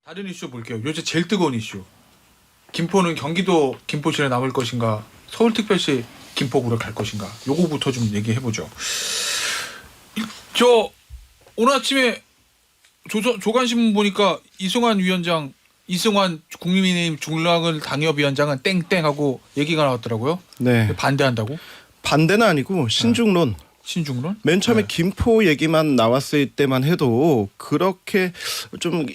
다른 이슈 볼게요. 요새 제일 뜨거운 이슈. 김포는 경기도 김포시에 남을 것인가, 서울특별시 김포구로 갈 것인가. 요거부터 좀 얘기해 보죠. 저 오늘 아침에 조간신문 보니까 이승환 국민의힘 중랑을 당협위원장은 땡땡하고 얘기가 나왔더라고요. 네. 반대한다고? 반대는 아니고 신중론. 신중론? 맨 처음에 네. 김포 얘기만 나왔을 때만 해도 그렇게 좀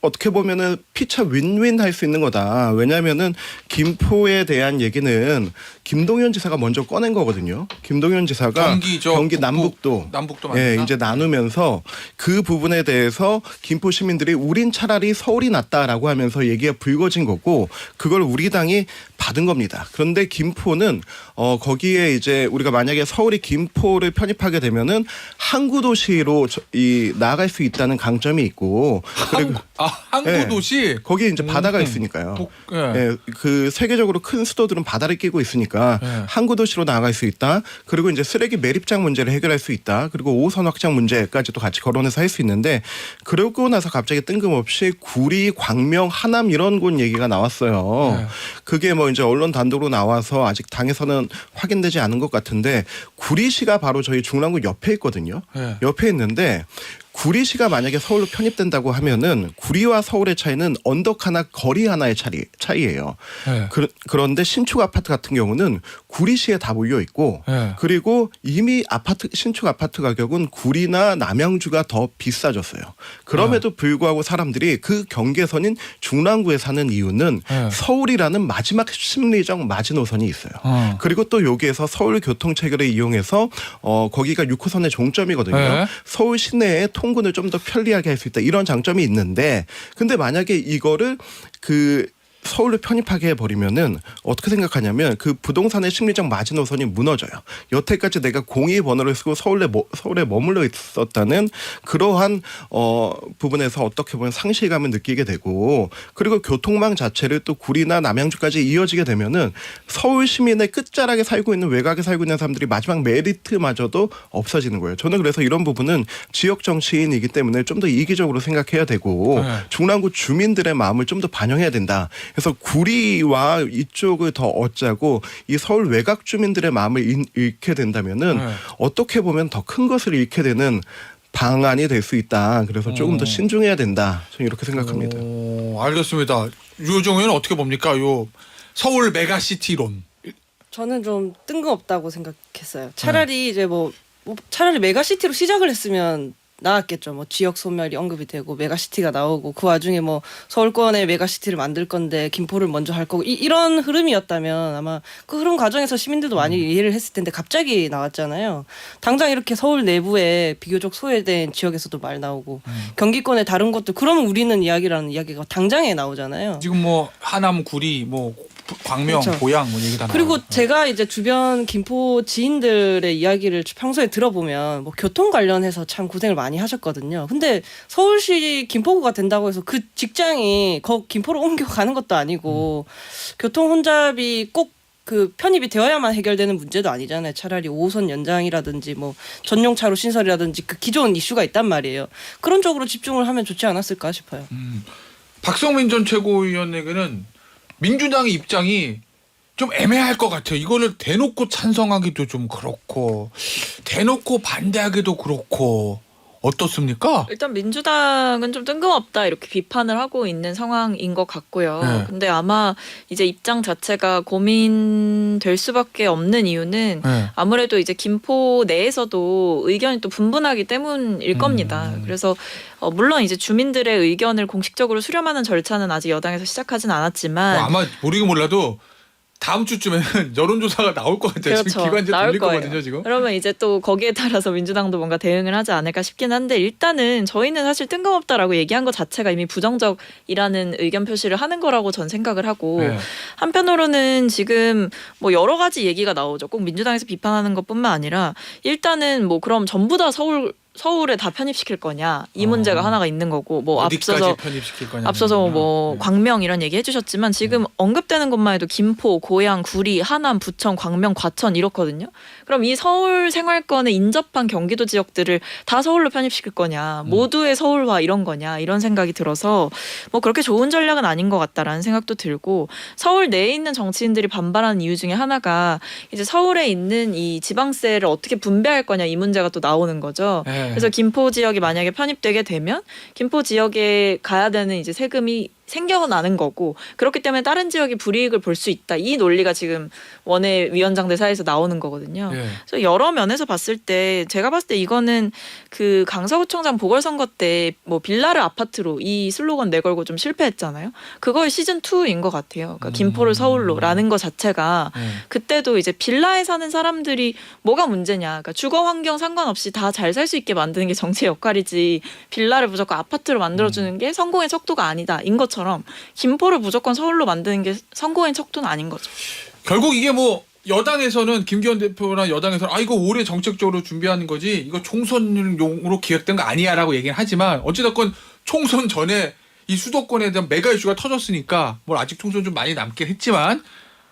어떻게 보면은 피차 윈윈 할 수 있는 거다. 왜냐하면은 김포에 대한 얘기는 김동연 지사가 먼저 꺼낸 거거든요. 김동연 지사가 경기 남북도 예, 이제 나누면서 그 부분에 대해서 김포 시민들이 우린 차라리 서울이 낫다라고 하면서 얘기가 불거진 거고 그걸 우리 당이 받은 겁니다. 그런데 김포는 거기에 이제 우리가 만약에 서울이 김포를 편입하게 되면은 항구 도시로 나아갈 수 있다는 강점이 있고 항구 도시 거기에 이제 바다가 있으니까요. 예, 그 세계적으로 큰 수도들은 바다를 끼고 있으니까 항구 도시로 나아갈 수 있다. 그리고 이제 쓰레기 매립장 문제를 해결할 수 있다. 그리고 5호선 확장 문제까지도 같이 거론해서 할 수 있는데 그러고 나서 갑자기 뜬금없이 구리, 광명, 하남 이런 곳 얘기가 나왔어요. 그게 뭐 이제 언론 단독으로 나와서 아직 당에서는 확인되지 않은 것 같은데 구리시가 바로 저희 중랑구 옆에 있거든요. 옆에 있는데 구리시가 만약에 서울로 편입된다고 하면은 구리와 서울의 차이는 언덕 하나 거리 하나의 차이예요. 그런데 신축 아파트 같은 경우는 구리시에 다 몰려 있고 그리고 이미 신축 아파트 가격은 구리나 남양주가 더 비싸졌어요. 그럼에도 불구하고 사람들이 그 경계선인 중랑구에 사는 이유는 서울이라는 마지막 심리적 마지노선이 있어요. 그리고 또 여기에서 서울 교통 체계를 이용해서 거기가 6호선의 종점이거든요. 서울 시내에 통근을 좀 더 편리하게 할 수 있다. 이런 장점이 있는데 근데 만약에 이거를 서울로 편입하게 해버리면은 어떻게 생각하냐면 그 부동산의 심리적 마지노선이 무너져요. 여태까지 내가 공의 번호를 쓰고 서울에 머물러 있었다는 그러한 부분에서 어떻게 보면 상실감을 느끼게 되고 그리고 교통망 자체를 또 구리나 남양주까지 이어지게 되면은 서울 시민의 끝자락에 살고 있는 외곽에 살고 있는 사람들이 마지막 메리트마저도 없어지는 거예요. 저는 그래서 이런 부분은 지역 정치인이기 때문에 좀 더 이기적으로 생각해야 되고 중랑구 주민들의 마음을 좀 더 반영해야 된다. 그래서 구리와 이쪽을 더 얻자고 이 서울 외곽 주민들의 마음을 잃게 된다면은 어떻게 보면 더 큰 것을 잃게 되는 방안이 될 수 있다. 그래서 조금 더 신중해야 된다. 저는 이렇게 생각합니다. 알겠습니다. 유정 의원은 어떻게 봅니까? 요 서울 메가시티론. 저는 좀 뜬금없다고 생각했어요. 차라리 이제 차라리 메가시티로 시작을 했으면 나왔겠죠. 뭐 지역 소멸이 언급이 되고 메가시티가 나오고 그 와중에 뭐 서울권에 메가시티를 만들 건데 김포를 먼저 할 거고 이런 흐름이었다면 아마 그 흐름 과정에서 시민들도 많이 이해를 했을 텐데 갑자기 나왔잖아요. 당장 이렇게 서울 내부에 비교적 소외된 지역에서도 말 나오고 경기권의 다른 곳들 그러면 우리는 이야기라는 이야기가 당장에 나오잖아요. 지금 뭐 하남, 구리, 뭐 광명, 그렇죠. 고양 뭐 얘기 다 그리고 나와요. 제가 이제 주변 김포 지인들의 이야기를 평소에 들어보면 뭐 교통 관련해서 참 고생을 많이 하셨거든요. 근데 서울시 김포구가 된다고 해서 그 직장이 김포로 옮겨가는 것도 아니고 교통 혼잡이 꼭 그 편입이 되어야만 해결되는 문제도 아니잖아요. 차라리 5호선 연장이라든지 뭐 전용차로 신설이라든지 그 기존 이슈가 있단 말이에요. 그런 쪽으로 집중을 하면 좋지 않았을까 싶어요. 박성민 전 최고위원에게는 민주당의 입장이 좀 애매할 것 같아요. 이거를 대놓고 찬성하기도 좀 그렇고 대놓고 반대하기도 그렇고 어떻습니까? 일단 민주당은 좀 뜬금없다 이렇게 비판을 하고 있는 상황인 것 같고요. 근데 아마 이제 입장 자체가 고민될 수밖에 없는 이유는 아무래도 이제 김포 내에서도 의견이 또 분분하기 때문일 겁니다. 그래서 물론 이제 주민들의 의견을 공식적으로 수렴하는 절차는 아직 여당에서 시작하진 않았지만 아마 모르긴 몰라도 다음 주쯤에는 여론조사가 나올 것 같아요. 그렇죠. 지금 기관지 나올 돌릴 거예요. 거거든요. 지금. 그러면 이제 또 거기에 따라서 민주당도 뭔가 대응을 하지 않을까 싶긴 한데 일단은 저희는 사실 뜬금없다라고 얘기한 것 자체가 이미 부정적이라는 의견 표시를 하는 거라고 전 생각을 하고 한편으로는 지금 뭐 여러 가지 얘기가 나오죠. 꼭 민주당에서 비판하는 것뿐만 아니라 일단은 뭐 그럼 전부 다 서울 서울에 다 편입시킬 거냐 이 문제가 하나가 있는 거고 뭐 어디까지 편입시킬 거냐. 앞서서 뭐 광명 이런 얘기 해주셨지만 지금 언급되는 것만 해도 김포, 고양, 구리, 하남, 부천, 광명, 과천 이렇거든요. 그럼 이 서울 생활권에 인접한 경기도 지역들을 다 서울로 편입시킬 거냐 모두의 서울화 이런 거냐 이런 생각이 들어서 뭐 그렇게 좋은 전략은 아닌 것 같다라는 생각도 들고 서울 내에 있는 정치인들이 반발하는 이유 중에 하나가 이제 서울에 있는 이 지방세를 어떻게 분배할 거냐 이 문제가 또 나오는 거죠. 네. 그래서 김포 지역이 만약에 편입되게 되면 김포 지역에 가야 되는 이제 세금이 생겨나는 거고 그렇기 때문에 다른 지역이 불이익을 볼 수 있다. 이 논리가 지금 원외 위원장들 사이에서 나오는 거거든요. 예. 그래서 여러 면에서 봤을 때 제가 봤을 때 이거는 그 강서구청장 보궐선거 때 뭐 빌라를 아파트로 이 슬로건 내걸고 좀 실패했잖아요. 그거의 시즌 2인 것 같아요. 그러니까 김포를 서울로라는 것 자체가 그때도 이제 빌라에 사는 사람들이 뭐가 문제냐. 그러니까 주거 환경 상관없이 다 잘 살 수 있게 만드는 게 정치의 역할이지 빌라를 무조건 아파트로 만들어주는 게 성공의 척도가 아니다. 인 것처럼 김포를 무조건 서울로 만드는 게 성공의 척도는 아닌 거죠. 결국 이게 뭐 여당에서는 김기현 대표나 여당에서는 아 이거 올해 정책적으로 준비하는 거지 이거 총선용으로 기획된 거 아니야라고 얘기는 하지만 어찌됐건 총선 전에 이 수도권에 대한 메가 이슈가 터졌으니까 뭐 아직 총선 좀 많이 남긴 했지만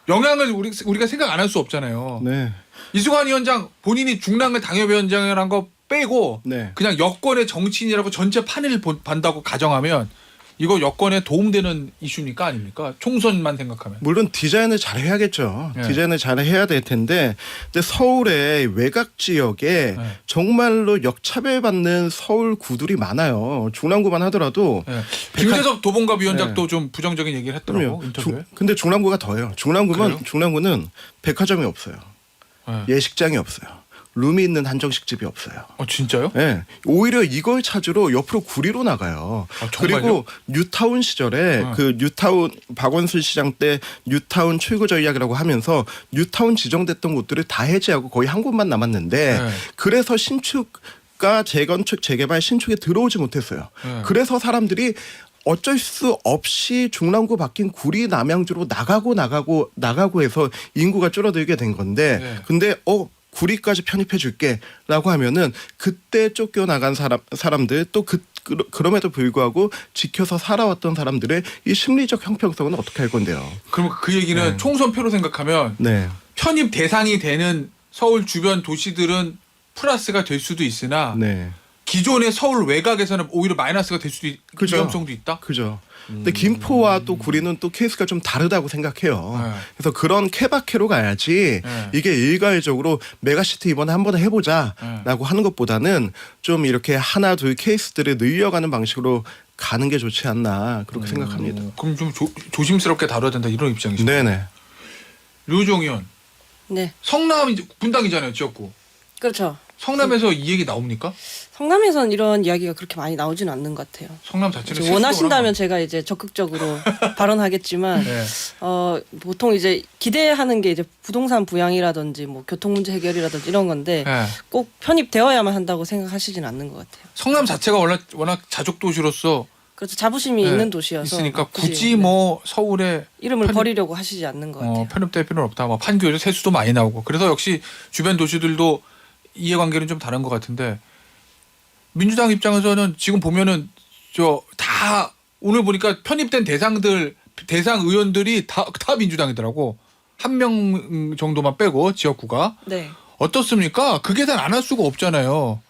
영향을 우리가 생각 안 할 수 없잖아요. 네. 이승환 위원장 본인이 중랑을 당협위원장이라는 거 빼고 네. 그냥 여권의 정치인이라고 전체 판을 본다고 가정하면 이거 여권에 도움되는 이슈입니까 아닙니까? 총선만 생각하면. 물론 디자인을 잘 해야겠죠. 네. 디자인을 잘 해야 될 텐데 근데 서울의 외곽 지역에 네. 정말로 역차별받는 서울 구들이 많아요. 중랑구만 하더라도 네. 김재석 도봉갑 위원장도 좀 부정적인 얘기를 했더라고 그럼요. 인터뷰에. 근데 중랑구가 더해요. 그래요? 중랑구는 백화점이 없어요. 네. 예식장이 없어요. 룸이 있는 한정식집이 없어요. 진짜요? 네, 오히려 이걸 찾으러 옆으로 구리로 나가요. 정말요? 그리고 뉴타운 시절에 그 뉴타운 박원순 시장 때 뉴타운 출구 전략이라고 하면서 뉴타운 지정됐던 곳들을 다 해제하고 거의 한 곳만 남았는데 네. 그래서 신축가 재건축 재개발 신축에 들어오지 못했어요. 네. 그래서 사람들이 어쩔 수 없이 중랑구 바뀐 구리 남양주로 나가고 해서 인구가 줄어들게 된 건데 네. 근데 구리까지 편입해 줄게라고 하면은 그때 쫓겨나간 사람들 또 그럼에도 불구하고 지켜서 살아왔던 사람들의 이 심리적 형평성은 어떻게 할 건데요? 그럼 그 얘기는 총선표로 생각하면 네. 편입 대상이 되는 서울 주변 도시들은 플러스가 될 수도 있으나 네. 기존의 서울 외곽에서는 오히려 마이너스가 될 수도 그죠. 위험성도 있다. 그죠. 근데 김포와 또 구리는 또 케이스가 좀 다르다고 생각해요. 네. 그래서 그런 케바케로 가야지 네. 이게 일괄적으로 메가시티 이번에 한번 해보자라고 하는 것보다는 좀 이렇게 하나 둘 케이스들을 늘려가는 방식으로 가는 게 좋지 않나 그렇게 생각합니다. 그럼 좀 조심스럽게 다뤄야 된다 이런 입장이시죠. 네네. 류종 의원. 네, 성남 이제 분당이잖아요, 지역구. 그렇죠. 성남에서 이 얘기 나옵니까? 성남에선 이런 이야기가 그렇게 많이 나오지는 않는 것 같아요. 성남 자체는 이제 원하신다면 제가 이제 적극적으로 발언하겠지만 네. 보통 이제 기대하는 게 이제 부동산 부양이라든지 뭐 교통 문제 해결이라든지 이런 건데 네. 꼭 편입되어야만 한다고 생각하시진 않는 것 같아요. 성남 자체가 워낙 자족 도시로서 그래서 자부심이 네, 있는 도시여서 있으니까 굳이, 굳이 뭐 서울에 이름을 편입- 버리려고 하시지 않는 것 같아요. 편입될 필요는 없다. 뭐 판교에서 세수도 많이 나오고 그래서 역시 주변 도시들도 이해관계는 좀 다른 것 같은데 민주당 입장에서는 지금 보면은 다 오늘 보니까 편입된 대상 의원들이 다 민주당이더라고. 한 명 정도만 빼고 지역구가 네. 어떻습니까? 그 계산 안 할 수가 없잖아요.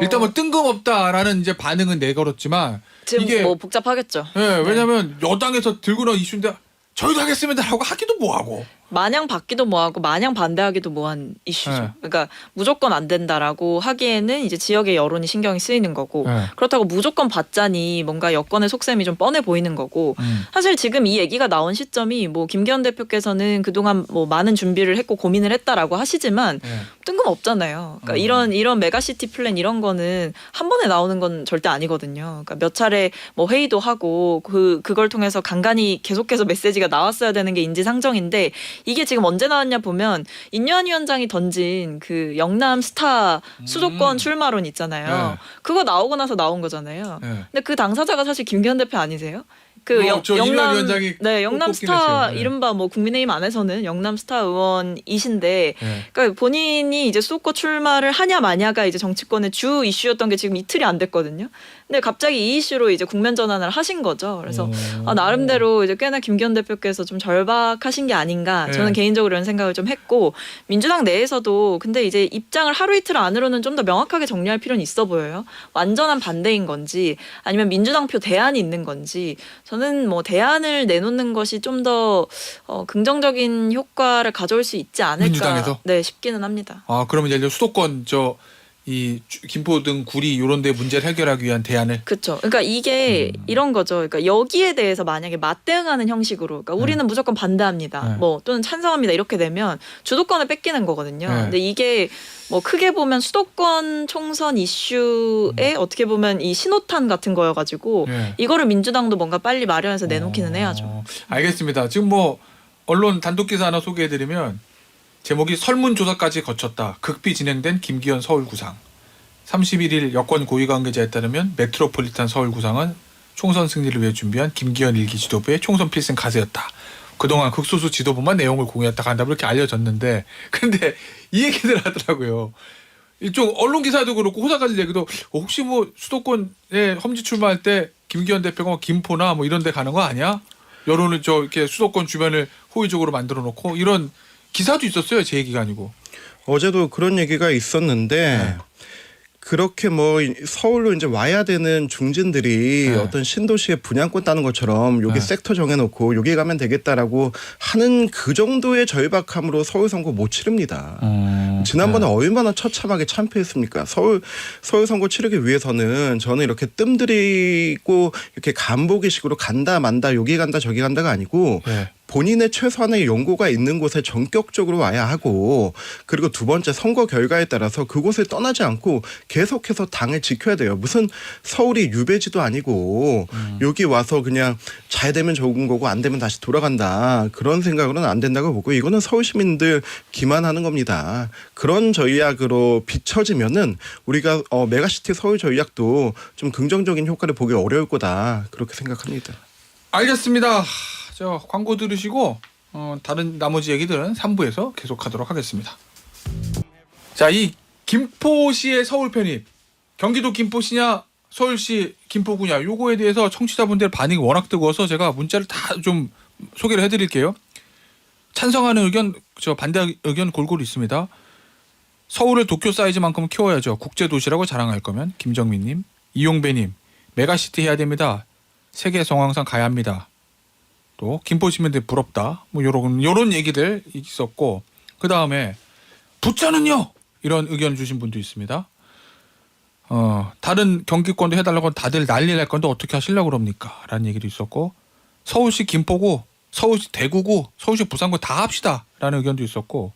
일단 뭐 뜬금없다라는 이제 반응은 내걸었지만 지금 이게 뭐 복잡하겠죠. 예, 왜냐하면 여당에서 들고 나온 이슈인데 저희도 하겠습니다라고 하기도 뭐하고. 마냥 받기도 뭐하고 마냥 반대하기도 뭐한 이슈죠. 네. 그러니까 무조건 안 된다라고 하기에는 이제 지역의 여론이 신경이 쓰이는 거고 네. 그렇다고 무조건 받자니 뭔가 여권의 속셈이 좀 뻔해 보이는 거고 사실 지금 이 얘기가 나온 시점이 뭐 김기현 대표께서는 그동안 뭐 많은 준비를 했고 고민을 했다라고 하시지만 네. 뜬금없잖아요. 그러니까 이런 메가시티 플랜 이런 거는 한 번에 나오는 건 절대 아니거든요. 그러니까 몇 차례 뭐 회의도 하고 그걸 통해서 간간히 계속해서 메시지가 나왔어야 되는 게 인지상정인데 이게 지금 언제 나왔냐 보면 인요한 위원장이 던진 그 영남 스타 수도권 출마론 있잖아요. 네. 그거 나오고 나서 나온 거잖아요. 네. 근데 그 당사자가 사실 김기현 대표 아니세요? 그 저 이명박 위원장이 네, 영남 꼽긴 스타 했어요. 네. 이른바 뭐 국민의힘 안에서는 영남 스타 의원이신데 네. 그러니까 본인이 이제 수도권 출마를 하냐 마냐가 이제 정치권의 주 이슈였던 게 지금 이틀이 안 됐거든요. 근데 갑자기 이 이슈로 이제 국면 전환을 하신 거죠. 그래서 나름대로 이제 꽤나 김기현 대표께서 좀 절박하신 게 아닌가 저는 네. 개인적으로 이런 생각을 좀 했고 민주당 내에서도 근데 이제 입장을 하루 이틀 안으로는 좀 더 명확하게 정리할 필요는 있어 보여요. 완전한 반대인 건지 아니면 민주당표 대안이 있는 건지 저는 뭐 대안을 내놓는 것이 좀 더 긍정적인 효과를 가져올 수 있지 않을까 민주당에서? 네, 싶기는 합니다. 아 그러면 예를 들어 수도권 이 김포 등 구리 이런 데 문제를 해결하기 위한 대안을 그렇죠. 그러니까 이게 이런 거죠. 그러니까 여기에 대해서 만약에 맞대응하는 형식으로, 그러니까 우리는 무조건 반대합니다. 네. 뭐 또는 찬성합니다. 이렇게 되면 주도권을 뺏기는 거거든요. 네. 근데 이게 뭐 크게 보면 수도권 총선 이슈에 어떻게 보면 이 신호탄 같은 거여가지고 네. 이거를 민주당도 뭔가 빨리 마련해서 내놓기는 해야죠. 알겠습니다. 지금 뭐 언론 단독 기사 하나 소개해드리면 제목이 설문조사까지 거쳤다. 극비 진행된 김기현 서울구상. 31일 여권 고위 관계자에 따르면 메트로폴리탄 서울구상은 총선 승리를 위해 준비한 김기현 일기 지도부의 총선 필승 카드였다. 그동안 극소수 지도부만 내용을 공유했다가 한다고 이렇게 알려졌는데 근데 이 얘기들 하더라고요. 이쪽 언론 기사도 그렇고 호사가지 얘기도 혹시 뭐 수도권에 험지 출마할 때 김기현 대표가 뭐 김포나 뭐 이런 데 가는 거 아니야? 여론을 이렇게 수도권 주변을 호의적으로 만들어 놓고 이런 기사도 있었어요. 제 얘기가 아니고. 어제도 그런 얘기가 있었는데 네. 그렇게 뭐 서울로 이제 와야 되는 중진들이 네. 어떤 신도시에 분양권 따는 것처럼 여기 네. 섹터 정해놓고 여기 가면 되겠다라고 하는 그 정도의 절박함으로 서울 선거 못 치릅니다. 지난번에 얼마나 처참하게 참패했습니까? 서울 선거 치르기 위해서는 저는 이렇게 뜸들이고 이렇게 간보기식으로 간다 만다 여기 간다 저기 간다가 아니고 네. 본인의 최소한의 연고가 있는 곳에 전격적으로 와야 하고 그리고 두 번째 선거 결과에 따라서 그곳을 떠나지 않고 계속해서 당을 지켜야 돼요. 무슨 서울이 유배지도 아니고 여기 와서 그냥 잘 되면 좋은 거고 안 되면 다시 돌아간다. 그런 생각으로는 안 된다고 보고 이거는 서울 시민들 기만하는 겁니다. 그런 전략으로 비춰지면은 우리가 메가시티 서울 전략도 좀 긍정적인 효과를 보기 어려울 거다. 그렇게 생각합니다. 알겠습니다. 저 광고 들으시고 다른 나머지 얘기들은 3부에서 계속하도록 하겠습니다. 자, 이 김포시의 서울 편입, 경기도 김포시냐 서울시 김포구냐 요거에 대해서 청취자분들 반응이 워낙 뜨거워서 제가 문자를 다 좀 소개를 해드릴게요. 찬성하는 의견, 반대 의견 골고루 있습니다. 서울을 도쿄 사이즈만큼 키워야죠. 국제도시라고 자랑할 거면 김정민님, 이용배님, 메가시티 해야 됩니다. 세계 정황상 가야 합니다. 또 김포 시민들 부럽다. 뭐 요런 얘기들 있었고 그 다음에 부천은요 이런 의견 주신 분도 있습니다. 다른 경기권도 해달라고 다들 난리 날 건데 어떻게 하시려고 그럽니까? 라는 얘기도 있었고 서울시 김포구, 서울시 대구구, 서울시 부산구 다 합시다. 라는 의견도 있었고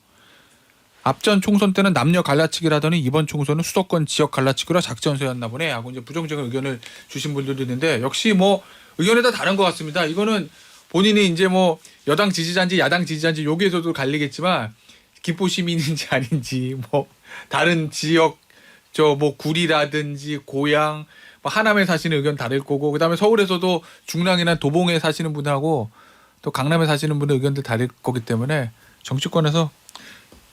앞전 총선 때는 남녀 갈라치기라더니 이번 총선은 수도권 지역 갈라치기라 작전서였나 보네 하고 이제 부정적인 의견을 주신 분들도 있는데 역시 뭐 의견이 다 다른 것 같습니다. 이거는 본인이 이제 뭐 여당 지지자인지 야당 지지자인지 여기에서도 갈리겠지만 김포 시민인지 아닌지 뭐 다른 지역 뭐 구리라든지 고양 뭐 하남에 사시는 의견 다를 거고 그다음에 서울에서도 중랑이나 도봉에 사시는 분하고 또 강남에 사시는 분의 의견들 다를 거기 때문에 정치권에서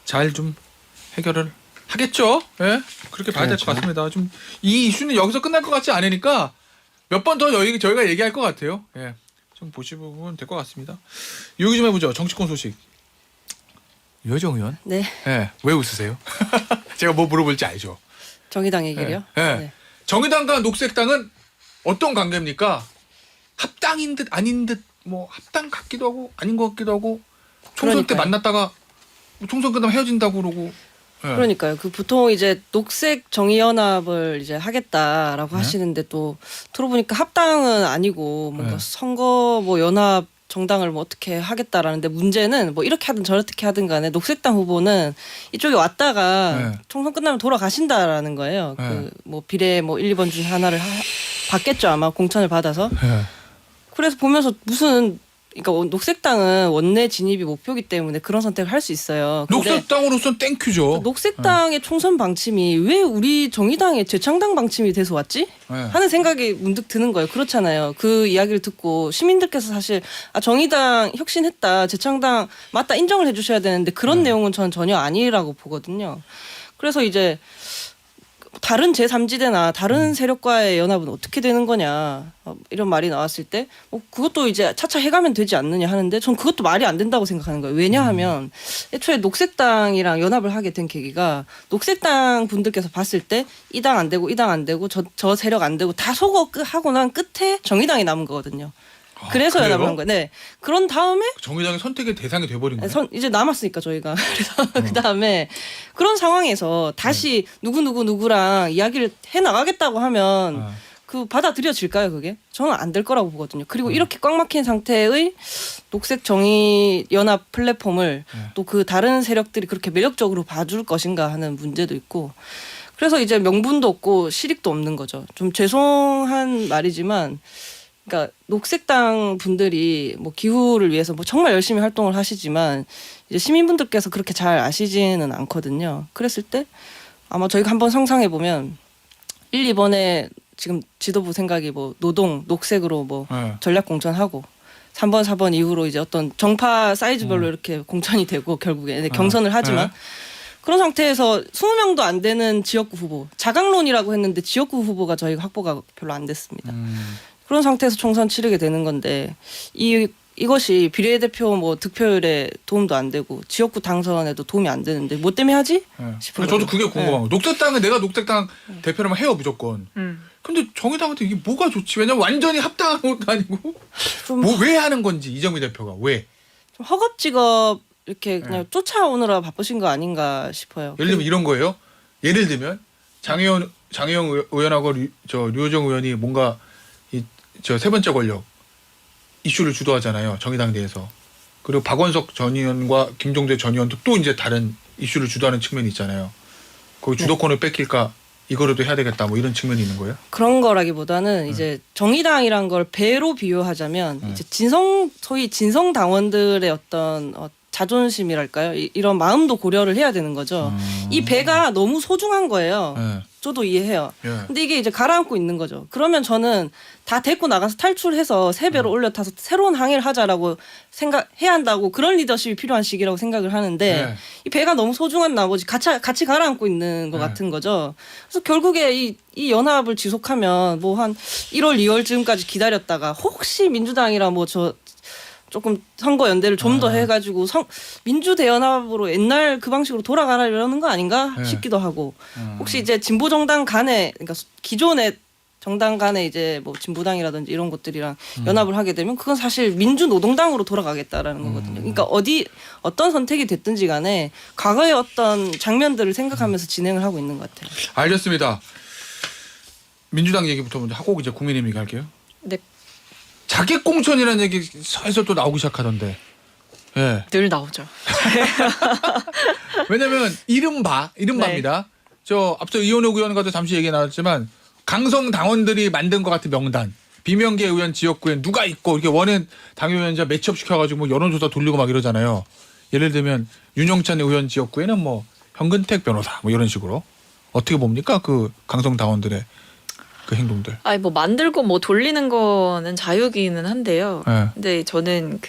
잘 좀 해결을 하겠죠. 예? 그렇게 봐야 될 것 같습니다. 좀 이 이슈는 여기서 끝날 것 같지 않으니까 몇 번 더 저희가 얘기할 것 같아요. 예. 좀 보시면 될 것 같습니다. 얘기 좀 해보죠. 정치권 소식. 유여정 의원. 네. 예. 왜 웃으세요? 제가 뭐 물어볼지 알죠. 정의당 얘기를요? 예. 예. 네. 정의당과 녹색당은 어떤 관계입니까? 합당인 듯 아닌 듯 뭐 합당 같기도 하고 아닌 것 같기도 하고 총선 때 그러니까요. 만났다가 총선 끝나면 헤어진다고 그러고. 예. 그러니까요. 그 보통 이제 녹색 정의연합을 이제 하겠다라고 네. 하시는데 또 들어보니까 합당은 아니고 뭔가 네. 선거 뭐 연합 정당을 뭐 어떻게 하겠다라는데 문제는 뭐 이렇게 하든 저렇게 하든 간에 녹색당 후보는 이쪽에 왔다가 네. 총선 끝나면 돌아가신다라는 거예요. 네. 그 뭐 비례 뭐 1, 2번 중에 하나를 받겠죠 아마 공천을 받아서. 예. 그래서 보면서 무슨 그러니까 녹색당은 원내 진입이 목표이기 때문에 그런 선택을 할 수 있어요. 근데 녹색당으로서는 땡큐죠. 녹색당의 총선 방침이 왜 우리 정의당의 재창당 방침이 돼서 왔지? 네. 하는 생각이 문득 드는 거예요. 그렇잖아요. 그 이야기를 듣고 시민들께서 사실 정의당 혁신했다, 재창당 맞다 인정을 해주셔야 되는데 그런 내용은 저는 전혀 아니라고 보거든요. 그래서 이제 다른 제3지대나 다른 세력과의 연합은 어떻게 되는 거냐 이런 말이 나왔을 때 그것도 이제 차차 해가면 되지 않느냐 하는데 전 그것도 말이 안 된다고 생각하는 거예요. 왜냐하면 애초에 녹색당이랑 연합을 하게 된 계기가 녹색당 분들께서 봤을 때 이 당 안 되고 이 당 안 되고 저 세력 안 되고 다 소거 하고 난 끝에 정의당이 남은 거거든요. 그래서 그래요? 연합을 한 거예요. 네. 그런 다음에 정의당의 선택의 대상이 돼버린 거예요. 이제 남았으니까 저희가 그래서 그 다음에 그런 상황에서 다시 누구랑 이야기를 해 나가겠다고 하면 그 받아들여질까요 그게? 저는 안 될 거라고 보거든요. 그리고 이렇게 꽉 막힌 상태의 녹색 정의 연합 플랫폼을 또 그 다른 세력들이 그렇게 매력적으로 봐줄 것인가 하는 문제도 있고 그래서 이제 명분도 없고 실익도 없는 거죠. 좀 죄송한 말이지만. 그러니까 녹색당 분들이 뭐 기후를 위해서 뭐 정말 열심히 활동을 하시지만 이제 시민분들께서 그렇게 잘 아시지는 않거든요. 그랬을 때 아마 저희가 한번 상상해 보면 1, 2번에 지금 지도부 생각이 뭐 노동, 녹색으로 뭐 전략 공천하고 3번, 4번 이후로 이제 어떤 정파 사이즈별로 이렇게 공천이 되고 결국에 경선을 하지만 그런 상태에서 20명도 안 되는 지역구 후보, 자강론이라고 했는데 지역구 후보가 저희가 확보가 별로 안 됐습니다. 그런 상태에서 총선 치르게 되는 건데 이것이 비례대표 뭐 득표율에 도움도 안 되고 지역구 당선에도 도움이 안 되는데 뭐 때문에 하지? 싶은 저도 거예요. 그게 궁금한 거예요. 녹색당은 내가 녹색당 대표라면 해요 무조건. 근데 정의당한테 이게 뭐가 좋지? 왜냐면 완전히 합당한 것도 아니고 뭐 왜 하는 건지 이정미 대표가 왜? 좀 허겁지겁 이렇게 그냥 쫓아오느라 바쁘신 거 아닌가 싶어요. 예를 들면 이런 거예요. 예를 들면 장혜영 의원하고 류호정 의원이 뭔가 저 세 번째 권력 이슈를 주도하잖아요. 정의당 내에서. 그리고 박원석 전 의원과 김종대 전 의원도 또 이제 다른 이슈를 주도하는 측면이 있잖아요. 거기 주도권을 뺏길까 이거라도 해야 되겠다 뭐 이런 측면이 있는 거예요? 그런 거라기보다는 이제 정의당이란 걸 배로 비유하자면 이제 소위 진성 당원들의 어떤 자존심이랄까요? 이런 마음도 고려를 해야 되는 거죠. 이 배가 너무 소중한 거예요. 저도 이해해요. 근데 이게 이제 가라앉고 있는 거죠. 그러면 저는 다 데리고 나가서 탈출해서 3배로 올려타서 새로운 항해를 하자라고 생각해야 한다고 그런 리더십이 필요한 시기라고 생각을 하는데 이 배가 너무 소중한 나머지 같이 가라앉고 있는 것 같은 거죠. 그래서 결국에 이 연합을 지속하면 뭐 한 1월, 2월쯤까지 기다렸다가 혹시 민주당이랑 뭐 조금 선거 연대를 좀 더 해가지고 민주대연합으로 옛날 그 방식으로 돌아가려는 거 아닌가 싶기도 하고 혹시 이제 진보 정당 간에 그러니까 기존의 정당 간에 이제 뭐 진보당이라든지 이런 것들이랑 연합을 하게 되면 그건 사실 민주노동당으로 돌아가겠다라는 거거든요. 그러니까 어떤 선택이 됐든지 간에 과거의 어떤 장면들을 생각하면서 진행을 하고 있는 것 같아요. 알겠습니다. 민주당 얘기부터 먼저 하고 이제 국민의힘 얘기할게요. 네. 자객 공천이라는 얘기 슬슬 또 나오기 시작하던데. 예. 늘 나오죠. 왜냐면 이른바입니다. 저 앞서 이현욱 의원과도 잠시 얘기 나왔지만 강성 당원들이 만든 것 같은 명단. 비명계 의원 지역구에 누가 있고 이렇게 원외 당협위원자 매치업 시켜가지고 뭐 여론조사 돌리고 막 이러잖아요. 예를 들면 윤영찬 의원 지역구에는 뭐 현근택 변호사 뭐 이런 식으로 어떻게 봅니까 그 강성 당원들의 그 행동들. 아니 뭐 만들고 뭐 돌리는 거는 자유기는 한데요. 네. 근데 저는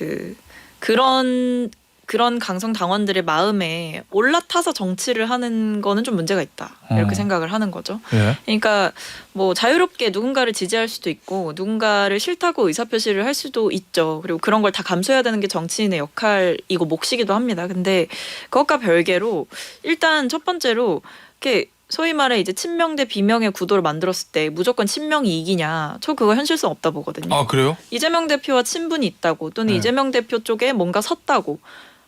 그런 강성 당원들의 마음에 올라타서 정치를 하는 거는 좀 문제가 있다. 이렇게 생각을 하는 거죠. 예. 그러니까 뭐 자유롭게 누군가를 지지할 수도 있고 누군가를 싫다고 의사표시를 할 수도 있죠. 그리고 그런 걸 다 감수해야 되는 게 정치인의 역할이고 몫이기도 합니다. 근데 그것과 별개로 일단 첫 번째로 이렇게 소위 말해 이제 친명 대 비명의 구도를 만들었을 때 무조건 친명이 이기냐? 저 그거 현실성 없다 보거든요. 아 그래요? 이재명 대표와 친분이 있다고 또는 이재명 대표 쪽에 뭔가 섰다고.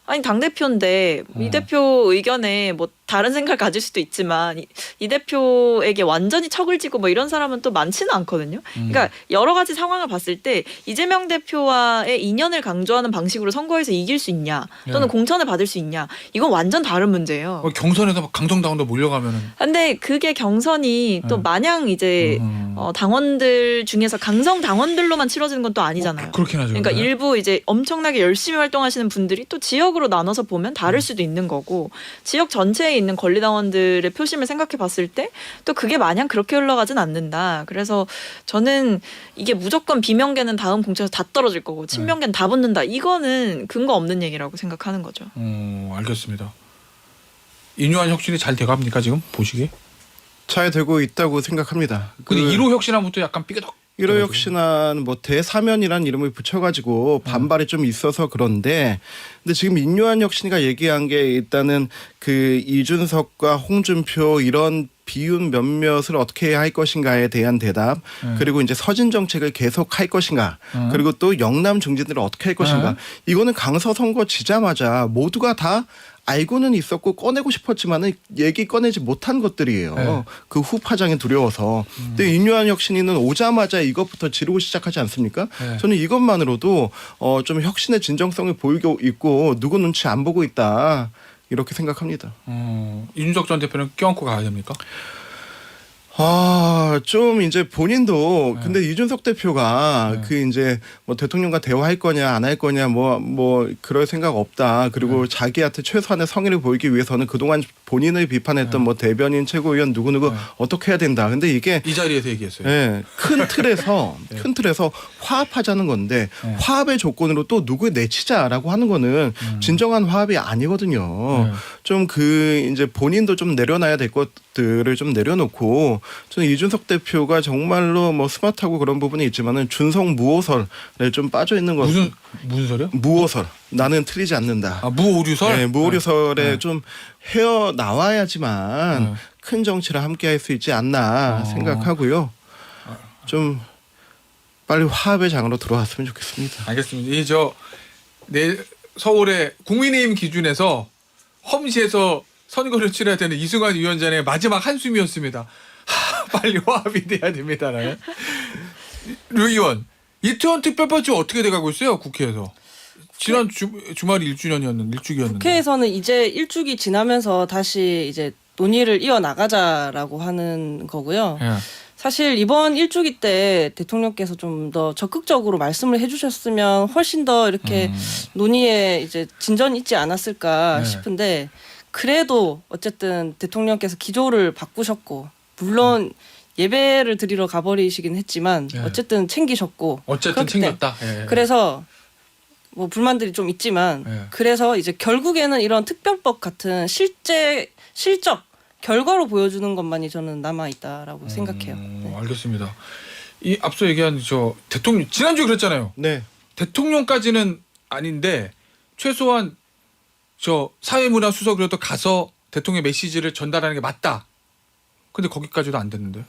아니 당대표인데 이 대표 의견에 뭐 다른 생각을 가질 수도 있지만 이 대표에게 완전히 척을 지고 뭐 이런 사람은 또 많지는 않거든요. 그러니까 여러 가지 상황을 봤을 때 이재명 대표와의 인연을 강조하는 방식으로 선거에서 이길 수 있냐 또는 공천을 받을 수 있냐 이건 완전 다른 문제예요. 경선에서 막 강정당원도 몰려가면은. 근데 그게 경선이 또 마냥 이제 당원들 중에서 강성 당원들로만 치러지는 건 또 아니잖아요. 그렇긴 하죠. 그러니까 일부 이제 엄청나게 열심히 활동하시는 분들이 또 지역으로 나눠서 보면 다를 수도 있는 거고 지역 전체에 있는 권리당원들의 표심을 생각해 봤을 때 또 그게 마냥 그렇게 흘러가진 않는다. 그래서 저는 이게 무조건 비명계는 다음 공천에서 다 떨어질 거고 친명계는 다 붙는다. 이거는 근거 없는 얘기라고 생각하는 거죠. 알겠습니다. 인유한 혁신이 잘 돼갑니까 지금 보시기에? 잘 되고 있다고 생각합니다. 근데 1호 혁신하부터 약간 삐그덕. 1호 혁신안 뭐 대사면이라는 이름을 붙여가지고 반발이 좀 있어서 그런데 근데 지금 인유한 혁신이가 얘기한 게 일단은 그 이준석과 홍준표 이런 비윤 몇몇을 어떻게 할 것인가에 대한 대답 그리고 이제 서진 정책을 계속 할 것인가 그리고 또 영남 중진들을 어떻게 할 것인가 이거는 강서 선거 지자마자 모두가 다 알고는 있었고 꺼내고 싶었지만은 얘기 꺼내지 못한 것들이에요. 그 후 파장이 두려워서. 근데 인유한 혁신위는 오자마자 이것부터 지르고 시작하지 않습니까? 저는 이것만으로도 좀 혁신의 진정성을 보이고 있고 누구 눈치 안 보고 있다 이렇게 생각합니다. 이준석 전 대표는 껴안고 가야 됩니까? 좀 이제 본인도 근데 이준석 대표가 그 이제 뭐 대통령과 대화할 거냐 안 할 거냐 뭐 그럴 생각 없다. 그리고 자기한테 최소한의 성의를 보이기 위해서는 그동안 본인을 비판했던 뭐 대변인 최고위원 누구누구 어떻게 해야 된다. 근데 이게 이 자리에서 얘기했어요. 큰 틀에서 화합하자는 건데 화합의 조건으로 또 누구 내치자라고 하는 거는 진정한 화합이 아니거든요. 좀 그 이제 본인도 좀 내려놔야 될 것들을 좀 내려놓고 저는 이준석 대표가 정말로 뭐 스마트하고 그런 부분이 있지만은 준성 무오설에 좀 빠져 있는 것. 무슨 소리요? 무오설. 나는 틀리지 않는다. 무오류설? 네, 무오류설에 좀 헤어 나와야지만 큰 정치를 함께할 수 있지 않나 생각하고요. 좀 빨리 화합의 장으로 들어왔으면 좋겠습니다. 알겠습니다. 내 서울의 국민의힘 기준에서 험시에서 선거를 치러야 되는 이승환 위원장의 마지막 한숨이었습니다. 빨리 화합이 돼야 됩니다. 류 의원, 이태원 특별법이 어떻게 돼가고 있어요? 국회에서. 지난 주말이 1주기였는데. 국회에서는 이제 1주기 지나면서 다시 이제 논의를 이어나가자라고 하는 거고요. 사실 이번 1주기 때 대통령께서 좀 더 적극적으로 말씀을 해주셨으면 훨씬 더 이렇게 논의에 이제 진전이 있지 않았을까 싶은데 그래도 어쨌든 대통령께서 기조를 바꾸셨고 물론 예배를 드리러 가버리시긴 했지만 어쨌든 챙기셨고 어쨌든 챙겼다. 그래서 뭐 불만들이 좀 있지만 그래서 이제 결국에는 이런 특별법 같은 실적 결과로 보여주는 것만이 저는 남아 있다라고 생각해요. 알겠습니다. 이 앞서 얘기한 대통령 지난주에 그랬잖아요. 네. 대통령까지는 아닌데 최소한 사회문화 수석이라도 가서 대통령 메시지를 전달하는 게 맞다. 근데 거기까지도 안 됐는데.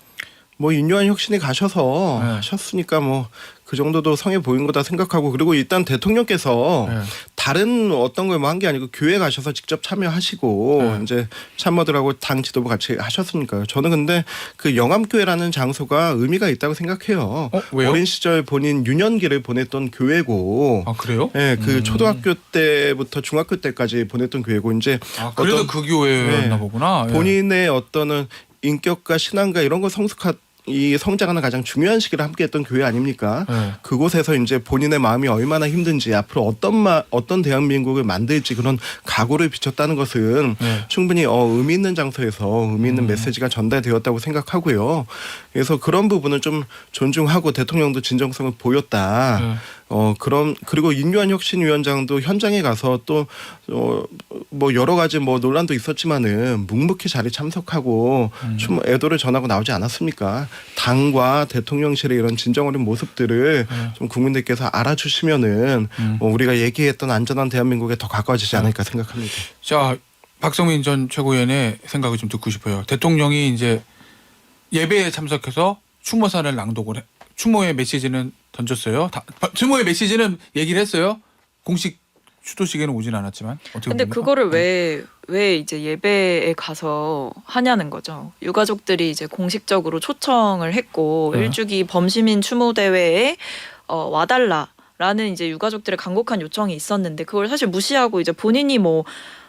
뭐 인유한 혁신이 가셔서 하셨으니까 뭐 그 정도도 성에 보인 거다 생각하고 그리고 일단 대통령께서 다른 어떤 걸 뭐 한 게 아니고 교회 가셔서 직접 참여하시고 이제 참모들하고 당 지도부 같이 하셨으니까요. 저는 근데 그 영암교회라는 장소가 의미가 있다고 생각해요. 왜요? 어린 시절 본인 유년기를 보냈던 교회고. 아 그래요? 네, 그 초등학교 때부터 중학교 때까지 보냈던 교회고 이제 그래도 그 교회였나 보구나. 본인의 어떤 인격과 신앙과 이런 거 이 성장하는 가장 중요한 시기를 함께했던 교회 아닙니까? 그곳에서 이제 본인의 마음이 얼마나 힘든지 앞으로 어떤 대한민국을 만들지 그런 각오를 비쳤다는 것은 충분히 의미 있는 장소에서 의미 있는 메시지가 전달되었다고 생각하고요. 그래서 그런 부분은 좀 존중하고 대통령도 진정성을 보였다. 그리고 인유한 혁신위원장도 현장에 가서 또 뭐 여러 가지 뭐 논란도 있었지만은 묵묵히 자리 참석하고 좀 애도를 전하고 나오지 않았습니까? 당과 대통령실의 이런 진정 어린 모습들을 좀 국민들께서 알아주시면은 우리가 얘기했던 안전한 대한민국에 더 가까워지지 않을까 생각합니다. 자, 박성민 전 최고위원의 생각을 좀 듣고 싶어요. 대통령이 이제 예배에 참석해서 추모사를 낭독을 추모의 메시지는 던졌어요. 추모의 메시지는 얘기를 했어요. 공식 추도식에는 오진 않았지만 어떻게 근데 봅니까? 그거를 왜 이제 예배에 가서 하냐는 거죠. 유가족들이 이제 공식적으로 초청을 했고 네. 일주기 범시민 추모 대회에 와달라라는 이제 유가족들의 간곡한 요청이 있었는데 그걸 사실 무시하고 이제 본인이 뭐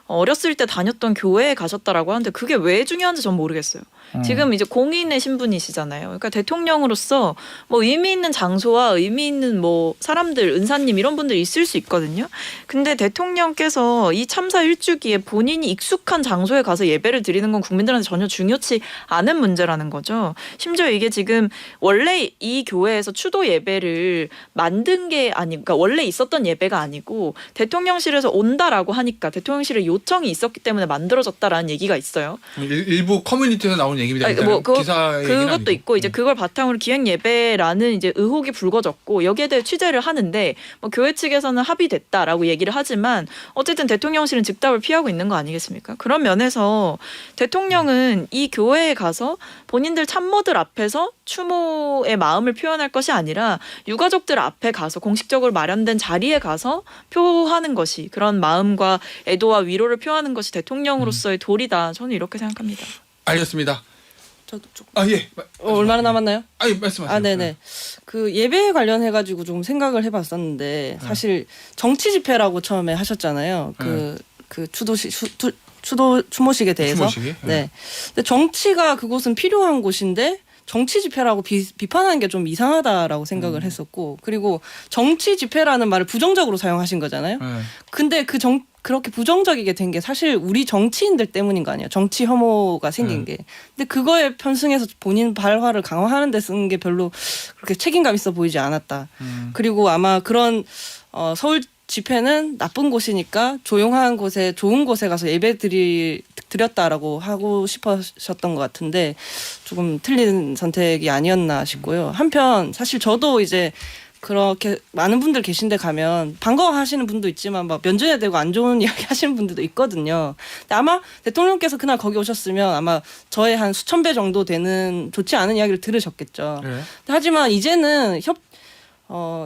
어렸을 때 다녔던 교회에 가셨다라고 하는데 그게 왜 중요한지 전 모르겠어요. 지금 이제 공인의 신분이시잖아요. 그러니까 대통령으로서 뭐 의미 있는 장소와 의미 있는 뭐 사람들, 은사님 이런 분들이 있을 수 있거든요. 근데 대통령께서 이 참사 일주기에 본인이 익숙한 장소에 가서 예배를 드리는 건 국민들한테 전혀 중요치 않은 문제라는 거죠. 심지어 이게 지금 원래 이 교회에서 추도 예배를 만든 게 그러니까 원래 있었던 예배가 아니고 대통령실에서 온다라고 하니까 대통령실에 요청이 있었기 때문에 만들어졌다라는 얘기가 있어요. 일부 커뮤니티에서 나오는 얘기입니다. 아니, 뭐 기사 얘기는 그것도 아니고. 있고 이제 그걸 바탕으로 기획 예배라는 이제 의혹이 불거졌고 여기에 대해 취재를 하는데 뭐 교회 측에서는 합의됐다라고 얘기를 하지만 어쨌든 대통령실은 즉답을 피하고 있는 거 아니겠습니까? 그런 면에서 대통령은 이 교회에 가서 본인들 참모들 앞에서 추모의 마음을 표현할 것이 아니라 유가족들 앞에 가서 공식적으로 마련된 자리에 가서 표하는 것이 그런 마음과 애도와 위로를 표하는 것이 대통령으로서의 도리다. 저는 이렇게 생각합니다. 알겠습니다. 저도 조금. 아 예. 얼마나 남았나요? 아니 말씀하세요. 아, 네네. 그 예배 관련해가지고 좀 생각을 해봤었는데 사실 정치 집회라고 처음에 하셨잖아요. 그 추모식에 대해서. 추모식이? 네. 근데 정치가 그곳은 필요한 곳인데 정치 집회라고 비판하는 게 좀 이상하다라고 생각을 했었고 그리고 정치 집회라는 말을 부정적으로 사용하신 거잖아요. 근데 그렇게 부정적이게 된 게 사실 우리 정치인들 때문인 거 아니에요. 정치 혐오가 생긴 게. 근데 그거에 편승해서 본인 발화를 강화하는 데 쓴 게 별로 그렇게 책임감 있어 보이지 않았다. 그리고 아마 그런 서울 집회는 나쁜 곳이니까 조용한 곳에 좋은 곳에 가서 예배 드렸다라고 하고 싶으셨던 것 같은데 조금 틀린 선택이 아니었나 싶고요. 한편 사실 저도 이제 그렇게 많은 분들 계신데 가면 반가워하시는 분도 있지만 막 면전에 대고 안 좋은 이야기 하시는 분들도 있거든요. 근데 아마 대통령께서 그날 거기 오셨으면 아마 저의 한 수천 배 정도 되는 좋지 않은 이야기를 들으셨겠죠. 네. 하지만 이제는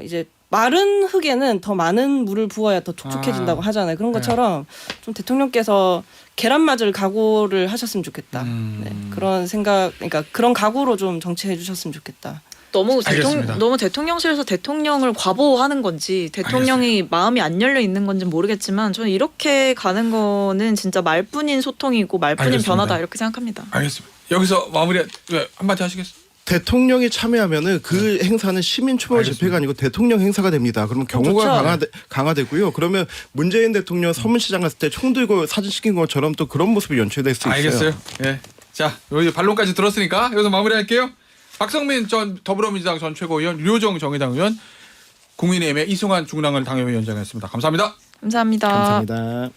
이제 마른 흙에는 더 많은 물을 부어야 더 촉촉해진다고 하잖아요. 그런 것처럼 좀 대통령께서 계란 맞을 각오를 하셨으면 좋겠다. 네, 그런 생각, 그러니까 그런 각오로 좀 정치해 주셨으면 좋겠다. 너무 알겠습니다. 너무 대통령실에서 대통령을 과보하는 건지 대통령이 마음이 안 열려 있는 건지 모르겠지만 저는 이렇게 가는 거는 진짜 말뿐인 소통이고 말뿐인 알겠습니다. 변화다 이렇게 생각합니다. 알겠습니다. 여기서 마무리 한마디 하시겠어요? 대통령이 참여하면은 그 행사는 시민 추모 집회가 아니고 대통령 행사가 됩니다. 그러면 경호가 강화되고요. 그러면 문재인 대통령 서문시장 갔을 때 총 들고 사진 찍힌 것처럼 또 그런 모습이 연출될 수 있어요. 알겠어요. 예. 자, 여기 반론까지 들었으니까 여기서 마무리할게요. 박성민 전 더불어민주당 전 최고위원, 류호정 정의당 의원, 국민의힘의 이승환 중랑을 당협위원장이었습니다. 감사합니다. 감사합니다. 감사합니다.